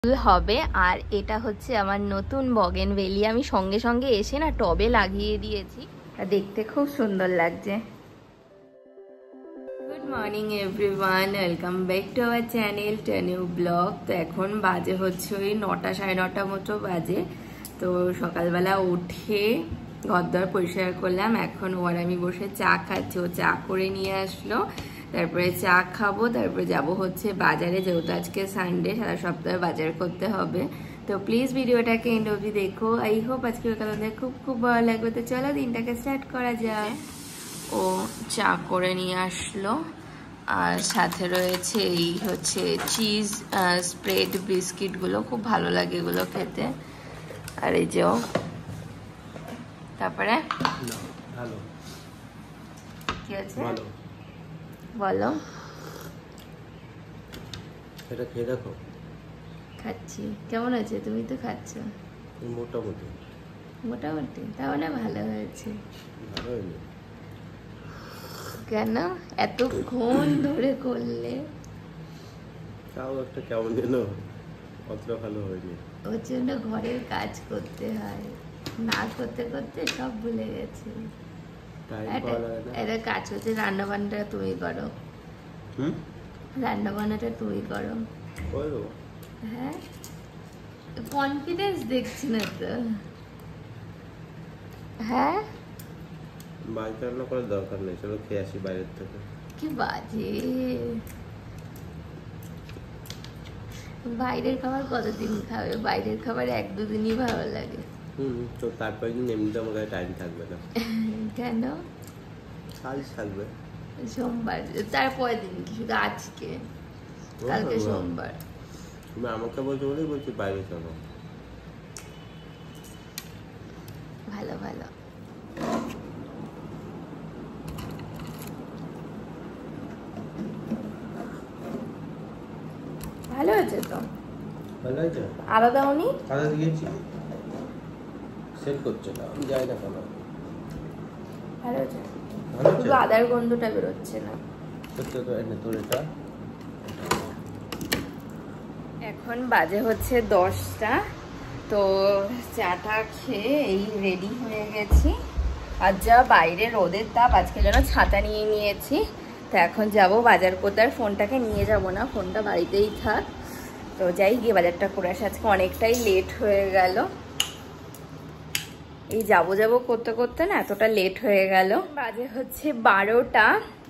ফুল হবে। আর এটা হচ্ছে আমার নতুন বগেনভেলিয়া, আমি সঙ্গে সঙ্গে এসে না টবে লাগিয়ে দিয়েছি, দেখতে খুব সুন্দর লাগছে। Good morning everyone, welcome back to our channel to new blog. তো এখন বাজে হচ্ছে ওই 9টা সাড়ে 9টা মতো বাজে। তো সকালবেলা উঠে ঘরদর পরিষ্কার করলাম, এখন ওর আমি বসে চা খাচ্ছি। ও চা করে নিয়ে আসলো, তারপরে চা খাবো, তারপরে যাব হচ্ছে বাজারে, যেহেতু আজকে সানডে, সারা সপ্তাহে বাজার করতে হবে। তো প্লিজ ভিডিওটাকে এন্ড অবধি দেখো। আই হোপ আজকে তোমাদের খুব খুব ভালো লাগবে। তো চলো দিনটাকে স্টার্ট করা যায়। ও চা করে নিয়ে আসলো, আর সাথে রয়েছে এই হচ্ছে চিজ স্প্রেড বিস্কিটগুলো, খুব ভালো লাগে এগুলো খেতে। আর এই যে তারপরে কি আছে বলো, এটা খেয়ে দেখো। খাচ্ছি। কেমন আছে? তুমি তো খাচ্ছ। মোটামুটি মোটামুটি, তাহলে ভালো হয়েছে। ভালো হয়নি কেন এতক্ষণ ধরে করলে? তাও একটা কেমন যেন অতটা ভালো হয়নি। ওর জন্য ঘরের কাজ করতে হয়, না করতে করতে সব ভুলে গেছে। এটা কাজ হচ্ছে, রান্না বান্নাটা তুমি করো। রান্না বান্নাটা তুমি করো। হ্যাঁ, কনফিডেন্স দেখছি না তো। হ্যাঁ, বাড়িতে রান্না করার দরকার নেই, চলো খেয়ে আসি বাইরের থেকে। কি বাজে, বাইরের খাবার কতদিন খাবে? বাইরের খাবার 1-2 দিনই ভালো লাগে। তো তারপর দিন এমনিতে আমার কাছে টাইম থাকবে না। কেন? কাল থাকবে, সোমবার, তারপরের দিন কি শুধু আজকে? কালকে সোমবার। তুমি আমাকে বলছো বলেই বলছি বাইরে চলো। ভালো ভালো। ভালো হয়েছে তো? ভালো হয়েছে। আদা দাওনি? আদা দিয়েছি, সেট করছে না, আমি যাই না কেন। ভালো হয়েছে, শুধু আদার গন্ধটা বেরোচ্ছে না। তোর এটা এখন বাজে হচ্ছে 10টা। তো চাটা খেয়ে এই রেডি হয়ে গেছি। আর যা বাইরে রোদের তাপ, আজকে যেন ছাতা নিয়ে নিয়েছি। তো এখন যাব বাজার করতে, আর ফোনটাকে নিয়ে যাব না, ফোনটা বাড়িতেই থাক। তো যাই গিয়ে বাজারটা করে আসি, আজকে অনেকটাই লেট হয়ে গেল। এই যাবো করতে করতে না এতটা লেট হয়ে গেল। বাজে হচ্ছে 12টা।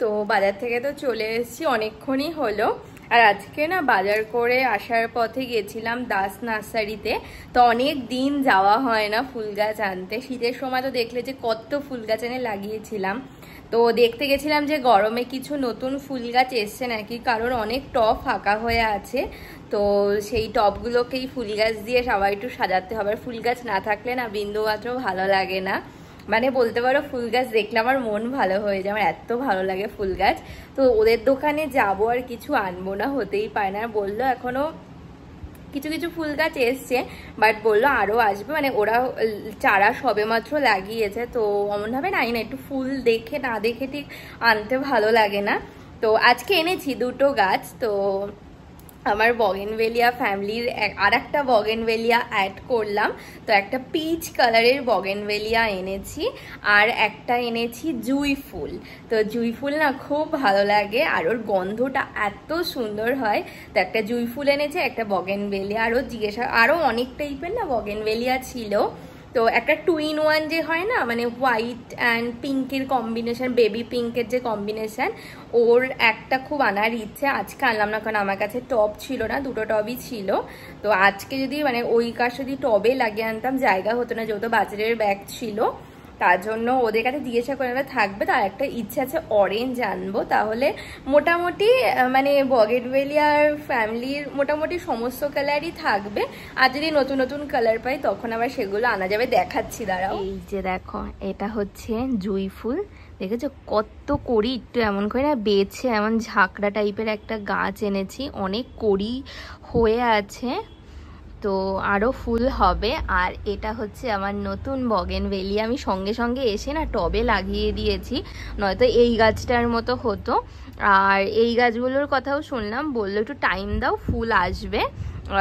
তো বাজার থেকে তো চলে এসেছি, অনেকক্ষণই হলো। আর আজকে না বাজার করে আসার পথে গেছিলাম দাস নার্সারিতে। তো অনেক দিন যাওয়া হয় না ফুল গাছ আনতে। শীতের সময় তো দেখলে যে কত ফুল গাছ এনে লাগিয়েছিলাম। তো দেখতে গেছিলাম যে গরমে কিছু নতুন ফুল গাছ এসছে নাকি, কারণ অনেক টব ফাঁকা হয়ে আছে। তো সেই টবগুলোকেই ফুল গাছ দিয়ে সবাই একটু সাজাতে হবে। ফুল গাছ না থাকলে না বিন্দুমাত্র ভালো লাগে না, মানে বলতে পারো ফুল গাছ দেখলে আমার মন ভালো হয়ে যায়, আমার এত ভালো লাগে ফুল গাছ। তো ওদের দোকানে যাবো আর কিছু আনবো না, হতেই পারে না। বললো এখনো কিছু কিছু ফুল গাছ এসছে, বাট বললো আরও আসবে, মানে ওরা চারা সবে মাত্র লাগিয়েছে। তো অমনভাবে নাই না, একটু ফুল দেখে না দেখে ঠিক আনতে ভালো লাগে না। তো আজকে এনেছি 2টো গাছ। তো আমার বগেনভেলিয়া ফ্যামিলির আর একটা বগেনভেলিয়া অ্যাড করলাম। তো একটা পিচ কালারের বগেনভেলিয়া এনেছি, আর একটা এনেছি জুঁই ফুল। তো জুঁই ফুল না খুব ভালো লাগে, আর ওর গন্ধটা এত সুন্দর হয়। তো একটা জুঁই ফুল এনেছি, একটা বগেনভেলিয়া। আরও অনেক টাইপের না বগেনভেলিয়া ছিল। তো একটা 2-in-1 যে হয় না, মানে হোয়াইট অ্যান্ড পিঙ্কের কম্বিনেশন, বেবি পিঙ্কের যে কম্বিনেশন, ওর একটা খুব আনার ইচ্ছে। আজকে আনলাম না, কারণ আমার কাছে টব ছিল না, 2টো টবই ছিল। তো আজকে যদি মানে ওই কাজ যদি টবে লাগিয়ে আনতাম জায়গা হতো না, যেহেতু বাজারের ব্যাগ ছিল, তার জন্য ওদের কাছে জিজ্ঞাসা করে থাকবে। তার একটা ইচ্ছে আছে অরেঞ্জ আনবো, তাহলে মোটামুটি মানে বগেনভেলিয়ার ফ্যামিলির মোটামুটি সমস্ত কালারই থাকবে। আর যদি নতুন নতুন কালার পাই তখন আবার সেগুলো আনা যাবে, দেখাচ্ছি দাঁড়াও। এই যে দেখো, এটা হচ্ছে জুঁই ফুল, দেখেছো কত কড়ি, একটু এমন করে না বেছে এমন ঝাঁকড়া টাইপের একটা গাছ এনেছি, অনেক কড়ি হয়ে আছে। তো আরও ফুল হবে। আর এটা হচ্ছে আমার নতুন বগেনভেলিয়া, আমি সঙ্গে সঙ্গে এসে না টবে লাগিয়ে দিয়েছি, নয়তো এই গাছটার মতো হতো। আর এই গাছগুলোর কথাও শুনলাম, বললো একটু টাইম দাও ফুল আসবে।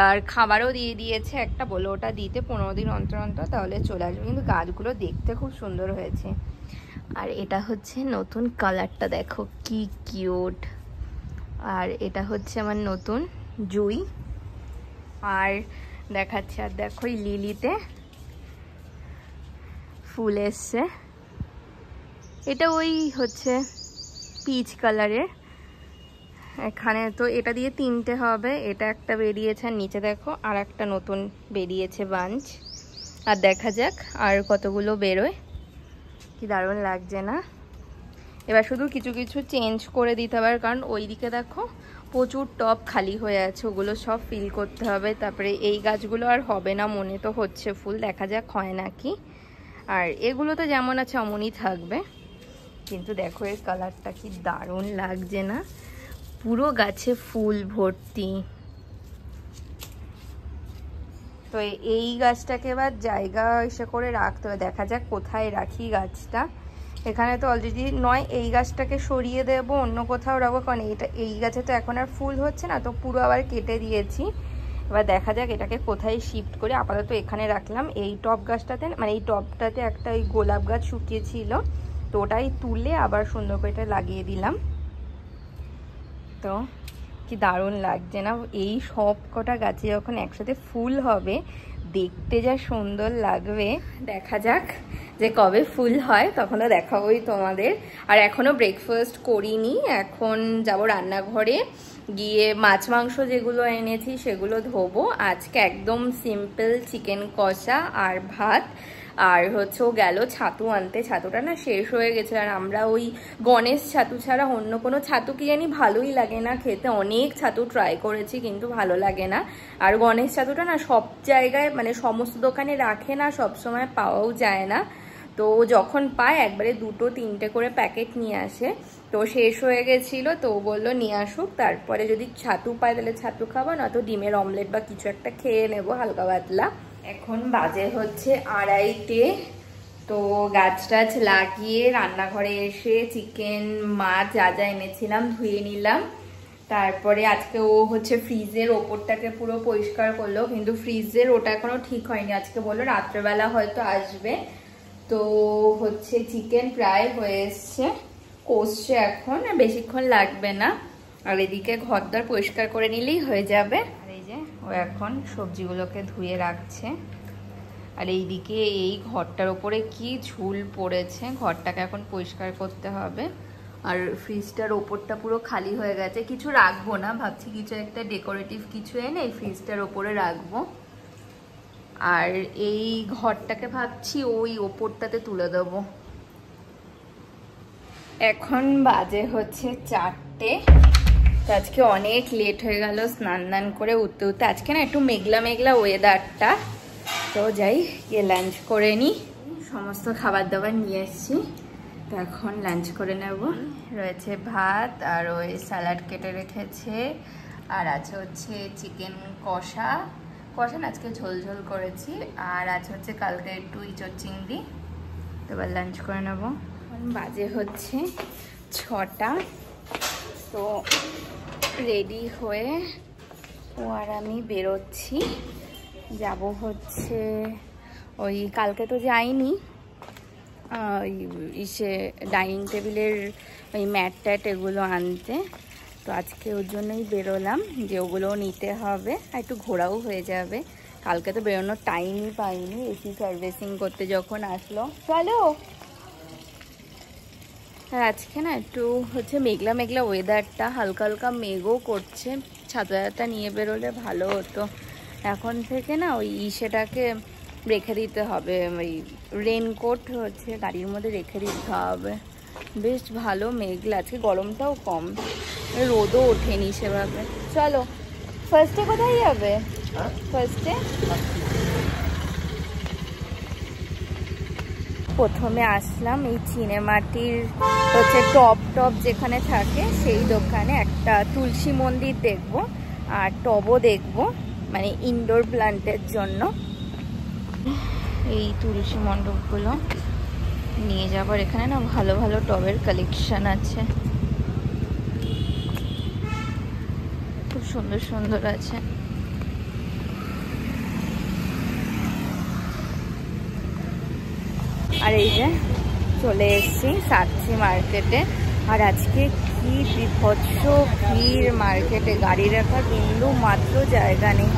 আর খাবারও দিয়ে দিয়েছে একটা, বলে ওটা দিতে 15 দিন অন্তর অন্তর, তাহলে চলে আসবে। কিন্তু গাছগুলো দেখতে খুব সুন্দর হয়েছে। আর এটা হচ্ছে নতুন কালারটা, দেখো কি কিউট। আর এটা হচ্ছে আমার নতুন জুই। আর দেখাচ্ছে, আর দেখো এই লিলিতে ফুল এসছে, এটা ওই হচ্ছে পিচ কালারের। এখানে তো এটা দিয়ে 3টে হবে, এটা একটা বেরিয়েছে, আর নিচে দেখো আর একটা নতুন বেরিয়েছে বাঞ্চ। আর দেখা যাক আর কতগুলো বেরোয়। কি দারুণ লাগছে না? এবার শুধু কিছু কিছু চেঞ্জ করে দিতে হবে, কারণ ওইদিকে দেখো প্রচুর টব খালি হয়ে আছে, ওগুলো সব ফিল করতে হবে। তারপরে এই গাছগুলো আর হবে না মনে তো হচ্ছে ফুল, দেখা যাক হয় নাকি। আর এগুলো তো যেমন আছে অমনই থাকবে। কিন্তু দেখো এর কালারটা কি দারুণ লাগছে না? পুরো গাছে ফুল ভর্তি। তো এই গাছটাকে এবার জায়গা এসে করে রাখতে হবে, দেখা যাক কোথায় রাখি গাছটা। এখানে তো অলরেডি নয়, এই গাছটাকে সরিয়ে দেব, অন্য কোথাও রাখবো, কারণ এই গাছে তো এখন আর ফুল হচ্ছে না, তো পুরো আবার কেটে দিয়েছি। এবার দেখা যাক এটাকে কোথায় শিফট করে। আপাতত এখানে রাখলাম। এই টব গাছটাতে, মানে এই টবটাতে একটা ওই গোলাপ গাছ শুকিয়েছিল, তো ওটাই তুলে আবার সুন্দর করে এটা লাগিয়ে দিলাম। তো কি দারুণ লাগছে না? এই সব কটা গাছে যখন একসাথে ফুল হবে দেখতে যা সুন্দর লাগবে। দেখা যাক যে কবে ফুল হয়, তখন তো দেখাবোই তোমাদের। আর এখনো ব্রেকফাস্ট করিনি, এখন যাব রান্নাঘরে গিয়ে মাছ মাংস যেগুলো এনেছি সেগুলো ধোবো। আজকে একদম সিম্পল চিকেন কষা আর ভাত। আর হচ্ছে ও গেল ছাতু আনতে, ছাতুটা না শেষ হয়ে গেছে। আর আমরা ওই গণেশ ছাতু ছাড়া অন্য কোনো ছাতু কি জানি ভালোই লাগে না খেতে। অনেক ছাতু ট্রাই করেছি কিন্তু ভালো লাগে না। আর গণেশ ছাতুটা না সব জায়গায়, মানে সমস্ত দোকানে রাখে না, সব সময় পাওয়াও যায় না। তো যখন পায় একবারে 2-3টে করে প্যাকেট নিয়ে আসে। তো শেষ হয়ে গেছিলো, তো বললো নিয়ে আসুক, তারপরে যদি ছাতু পায় তাহলে ছাতু খাবো, না তো ডিমের অমলেট বা কিছু একটা খেয়ে নেবো হালকা পাতলা। এখন বাজে হচ্ছে 2:30। তো গাছ টাছ লাগিয়ে রান্নাঘরে এসে চিকেন মাছ যা যা এনেছিলাম ধুয়ে নিলাম। তারপরে আজকে ও হচ্ছে ফ্রিজের ওপরটাকে পুরো পরিষ্কার করলো, কিন্তু ফ্রিজের ওটা এখনো ঠিক হয়নি। আজকে বললো রাত্রেবেলা হয়তো আসবে। তো হচ্ছে চিকেন প্রায় হয়ে এসছে, কষছে এখন, বেশিক্ষণ লাগবে না। আর এদিকে ঘরদর পরিষ্কার করে নিলেই হয়ে যাবে। আর এই যে ও এখন সবজিগুলোকে ধুয়ে রাখছে। আর এইদিকে এই ঘরটার ওপরে কি ঝুল পড়েছে, ঘরটাকে এখন পরিষ্কার করতে হবে। আর ফ্রিজটার ওপরটা পুরো খালি হয়ে গেছে, কিছু রাখবো না, ভাবছি কিছু একটা ডেকোরেটিভ কিছু এনে এই ফ্রিজটার ওপরে রাখবো। আর এই ঘরটাকে ভাবছি ওই ওপরটাতে তুলে দেবো। এখন বাজে হচ্ছে 4টে। তো আজকে অনেক লেট হয়ে গেল স্নান করে উঠতে উঠতে। আজকে না একটু মেঘলা মেঘলা ওয়েদারটা। তো যাই গিয়ে লাঞ্চ করে নিই। সমস্ত খাবার দাবার নিয়ে এসেছি, তো এখন লাঞ্চ করে নেব। রয়েছে ভাত, আর ওই স্যালাড কেটে রেখেছে, আর আছে হচ্ছে চিকেন কষা না আজকে ঝোল ঝোল করেছি, আর আছে হচ্ছে কালকে একটু ইঁচড় চিংড়ি। তো এবার লাঞ্চ করে নেব। বাজে হচ্ছে 6টা। তো রেডি হয়ে ও আর আমি বেরোচ্ছি, যাব হচ্ছে ওই কালকে তো যাইনি ওই ডাইনিং টেবিলের ওই ম্যাট ট্যাট এগুলো আনতে। তো আজকে ওর জন্যই বেরোলাম যে ওগুলোও নিতে হবে, আর একটু ঘোরাও হয়ে যাবে। কালকে তো বেরোনোর টাইমই পাইনি, এসি সার্ভিসিং করতে যখন আসলো। চলো। আর আজকে না একটু হচ্ছে মেঘলা মেঘলা ওয়েদারটা, হালকা হালকা মেঘও করছে। ছাতাটা নিয়ে বেরোলে ভালো হতো। এখন থেকে না ওই সেটাকে রেখে দিতে হবে, ওই রেনকোট হচ্ছে গাড়ির মধ্যে রেখে দিতে হবে। বেশ ভালো মেঘলা, আজকে গরমটাও কম, রোদও ওঠেনি সেভাবে। চলো ফার্স্টে কোথায় যাবে? ফার্স্টে প্রথমে আসলাম এই চিনেমাটির হচ্ছে টব যেখানে থাকে সেই দোকানে। একটা তুলসী মন্দির দেখবো আর টবও দেখবো, মানে ইনডোর প্ল্যান্টের জন্য। এই তুলসী মণ্ডপগুলো নিয়ে যাবার, এখানে না ভালো ভালো টবের কালেকশন আছে, খুব সুন্দর সুন্দর আছে। আর এই যে চলে এসেছি সাকচি মার্কেটে। আর আজকে কি বিভৎস ভিড় মার্কেটে, গাড়ি রাখার বিন্দু মাত্র জায়গা নেই।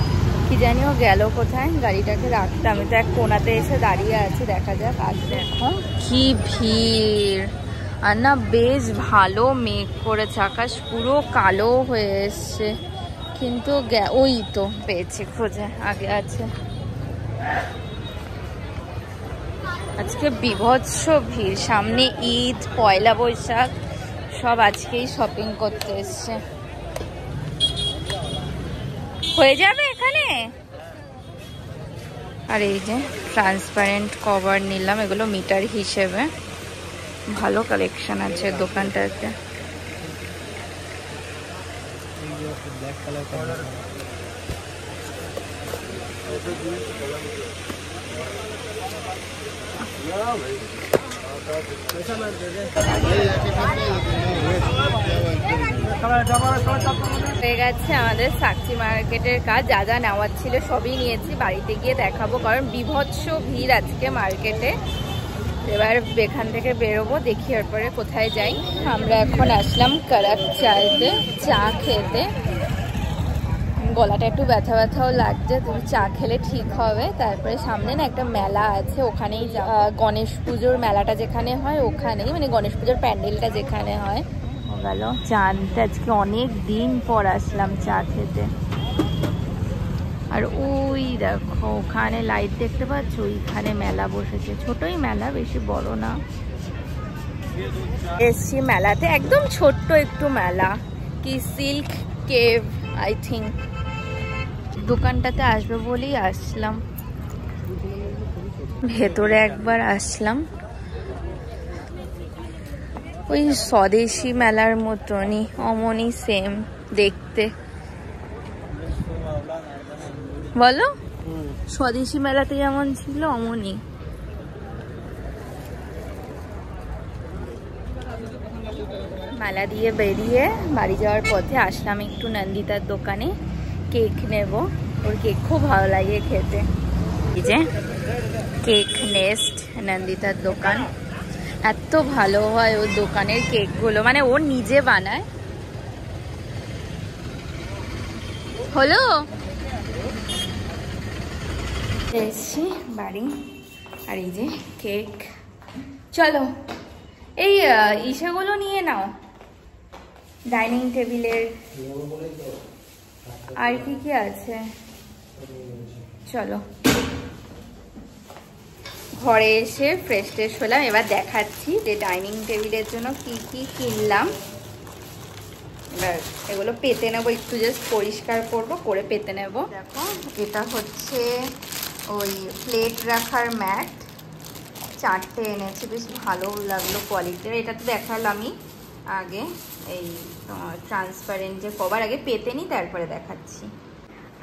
কি জানিও গেল কোথায় গাড়িটাকে রাখতে। আমি তো এক কোনাতে এসে দাঁড়িয়ে আছি, দেখা যাক। আর দেখো কি ভিড়, আর না বেশ ভালো মেঘ করেছে, আকাশ পুরো কালো হয়ে এসছে। কিন্তু ওই তো পেয়েছি খুঁজে, আগে আছে। আজকে বিভৎস ভিড়, সামনে ঈদ, পয়লা বৈশাখ, সব আজকেই শপিং করতে এসছে। হয়ে যাবে এখানে। আর এই যে ট্রান্সপারেন্ট কভার নিলাম, এগুলো মিটার হিসেবে। ভালো কালেকশন আছে দোকানটাতে। হয়ে গেছে আমাদের সাকচি মার্কেটের কাজ। যা যা নেওয়ার ছিল সবই নিয়েছি, বাড়িতে গিয়ে দেখাবো, কারণ বিভৎস ভিড় আজকে মার্কেটে। এবার এখান থেকে বেরোবো, দেখি এরপরে কোথায় যাই। আমরা এখন আসলাম কড়ক চাইতে, চা খেতে। গলাটা একটু ব্যথা ব্যথাও লাগছে, তুমি চা খেলে ঠিক হবে। তারপরে সামনে না একটা মেলা আছে, ওখানেই গণেশ পুজোর মেলাটা যেখানে হয় ওখানেই, মানে গণেশ পুজোর প্যান্ডেলটা যেখানে হয়। গেল চা আনতে, আজকে অনেক দিন পর আসলাম চা খেতে। আর ওই দেখো ওখানে লাইট দেখতে পাচ্ছ, ওইখানে মেলা বসেছে, ছোটই মেলা, বেশি বড় না। এসছি মেলাতে, একদম ছোট্ট একটু মেলা, কি সিল্ক কেভ আই থিঙ্ক। দোকানটাতে আসবে বলেই আসলাম, ভেতরে একবার আসলাম। ওই স্বদেশি মেলার মতনই, অমনই সেম দেখতে। বলো, স্বদেশি মেলাতে যেমন ছিল অমনই। মেলা দিয়ে বেরিয়ে বাড়ি যাওয়ার পথে আসলাম একটু নন্দিতার দোকানে, কেক নেব। ওর কেক খুব ভালো লাগে খেতে। এই যে কেক নেস্ট, নন্দিতার দোকান। এত ভালো হয় ওর দোকানের কেকগুলো, মানে ও নিজে বানায়। হলো এসছি বাড়ি, আর এই যে কেক। চলো এই ইসেগুলো নিয়ে নাও ডাইনিং টেবিলের। আর কি কি আছে চলো। ঘরে এসে ফ্রেশ ট্রেশ হলাম, এবার দেখাচ্ছি যে ডাইনিং টেবিলের জন্য কি কি কিনলাম। এবার এগুলো পেতে নেবো, একটু জাস্ট পরিষ্কার করবো, করে পেতে নেবো। দেখো এটা হচ্ছে ওই প্লেট রাখার ম্যাট, 4টে এনেছি, বেশ ভালো লাগলো কোয়ালিটির। এটা তো দেখালামই আগে, এই ট্রান্সপারেন্ট যে কভার, আগে পেতে নিই তারপরে দেখাচ্ছি।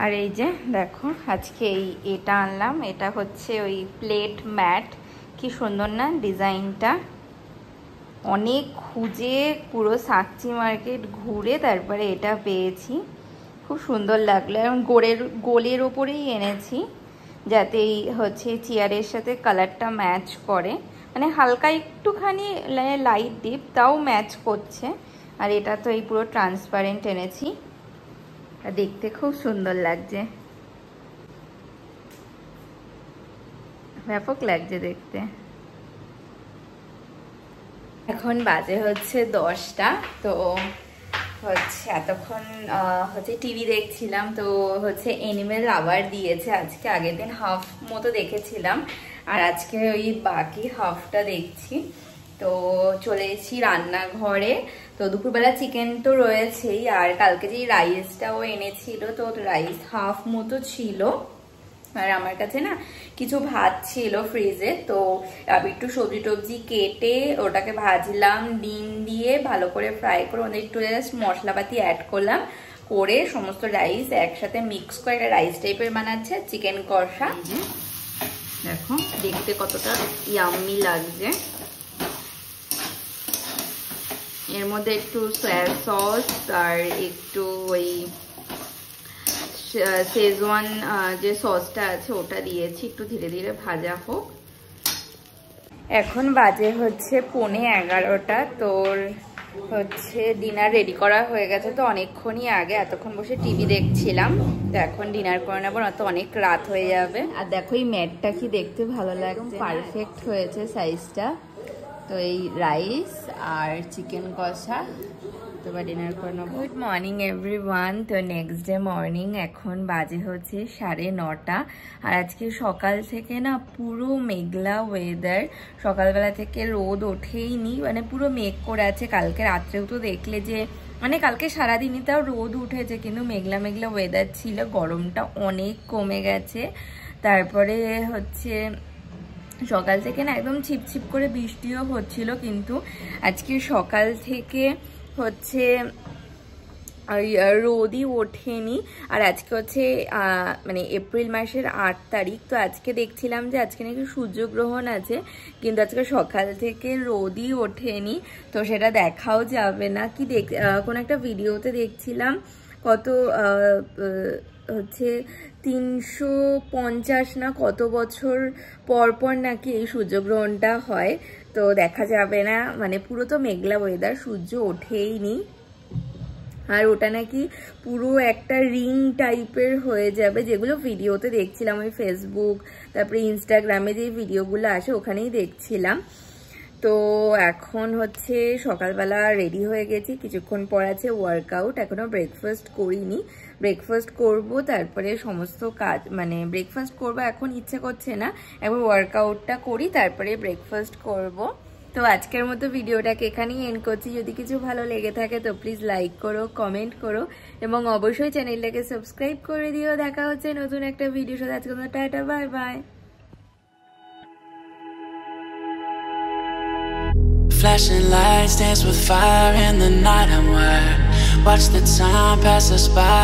আর এই যে দেখো আজকে এটা আনলাম, এটা হচ্ছে ওই প্লেট ম্যাট। কি সুন্দর না ডিজাইনটা, অনেক খুঁজে পুরো সাকচি মার্কেট ঘুরে তারপরে এটা পেয়েছি, খুব সুন্দর লাগলো। এবং গোলের ওপরেই এনেছি, যাতে এই হচ্ছে চেয়ারের সাথে কালারটা ম্যাচ করে, মানে হালকা একটুখানি লাইট ডিপ, তাও ম্যাচ করছে। আর এটা তো এই পুরো ট্রান্সপারেন্ট এনেছি, আর দেখতে খুব সুন্দর লাগছে, ব্যাপক লাগছে দেখতে। এখন বাজে হচ্ছে 10টা। তো হচ্ছে এতক্ষণ হচ্ছে টিভি দেখছিলাম, তো হচ্ছে এনিমেল আবার দিয়েছে আজকে। আগের দিন হাফ মতো দেখেছিলাম, আর আজকে ওই বাকি হাফটা দেখছি। তো চলে এসেছি রান্নাঘরে। তো দুপুরবেলা চিকেন তো রয়েছেই, আর কালকে যে রাইসটাও এনেছিল, তো রাইস হাফ মতো ছিল। আর আমার কাছে না কিছু ভাত ছিল ফ্রিজে, তো একটু সবজি টবজি কেটে ওটাকে ভাজলাম, ডিম দিয়ে ভালো করে ফ্রাই করে ওদের একটু জাস্ট মশলাপাতি অ্যাড করলাম, করে সমস্ত রাইস একসাথে মিক্স করে একটা রাইস টাইপের বানাচ্ছে, চিকেন কষা। দেখো দেখতে কতটা ইয়াম্মি লাগছে। এর মধ্যে একটু সয়া সস আর একটু ওই শেজওয়ান যে সসটা আছে ওটা দিয়েছি, একটু ধীরে ধীরে ভাজা হোক। এখন বাজে হচ্ছে 11:15। তোর হচ্ছে ডিনার রেডি করা হয়ে গেছে তো অনেকক্ষণই আগে, এতক্ষণ বসে টিভি দেখছিলাম। তো এখন ডিনার করে নেবো, না তো অনেক রাত হয়ে যাবে। আর দেখো এই ম্যাটটা কি দেখতে ভালো লাগছে, পারফেক্ট হয়েছে সাইজটা। তো এই রাইস আর চিকেন কষা, তো বা ডিনার করে নেবো। Good morning everyone. তো নেক্সট ডে মর্নিং, এখন বাজে হচ্ছে 9:30। আর আজকে সকাল থেকে না পুরো মেঘলা ওয়েদার, সকালবেলা থেকে রোদ ওঠেই নি, মানে পুরো মেঘ করে আছে। কালকে রাত্রেও তো দেখলে যে মানে কালকে সারাদিনই তাও রোদ উঠেছে, কিন্তু মেঘলা মেঘলা ওয়েদার ছিল, গরমটা অনেক কমে গেছে। তারপরে হচ্ছে সকাল থেকে না একদম ছিপছিপ করে বৃষ্টিও হচ্ছিল, কিন্তু আজকে সকাল থেকে হচ্ছে রোদই ওঠেনি। আর আজকে হচ্ছে মানে এপ্রিল মাসের 8 তারিখ। তো আজকে দেখছিলাম যে আজকে নাকি সূর্যগ্রহণ আছে, কিন্তু আজকে সকাল থেকে রোদই ওঠেনি, তো সেটা দেখাও যাবে না। কি কোন একটা ভিডিওতে দেখছিলাম কত হচ্ছে 350 না কত বছর পর পর নাকি এই সূর্যগ্রহণটা হয়, তো দেখা যাবে না। মানে পুরো তো মেঘলা ওয়েদার, সূর্য ওঠেই নি। আর ওটা নাকি পুরো একটা রিং টাইপের হয়ে যাবে, যেগুলো ভিডিওতে দেখছিলাম ওই ফেসবুক তারপরে ইনস্টাগ্রামে যে ভিডিওগুলো আসে ওখানেই দেখছিলাম। তো এখন হচ্ছে সকালবেলা রেডি হয়ে গেছি, কিছুক্ষণ পর আছে ওয়ার্কআউট। এখনো ব্রেকফাস্ট করিনি, ব্রেকফাস্ট করব, তারপরে সমস্ত কাজ মানে ব্রেকফাস্ট করব, এখন ইচ্ছে করছে না, একবার ওয়ার্কআউটটা করি তারপরে ব্রেকফাস্ট করব। তো আজকের মতো ভিডিওটাকে এখানেই এন্ড করছি। যদি কিছু ভালো লেগে থাকে তো প্লিজ লাইক করো, কমেন্ট করো এবং অবশ্যই চ্যানেলটাকে সাবস্ক্রাইব করে দিও। দেখা হচ্ছে নতুন একটা ভিডিওর সাথে। আজকের মতো tata, bye bye. Flashing lights dance with fire in the night. I'm wired. Watch the time pass us by.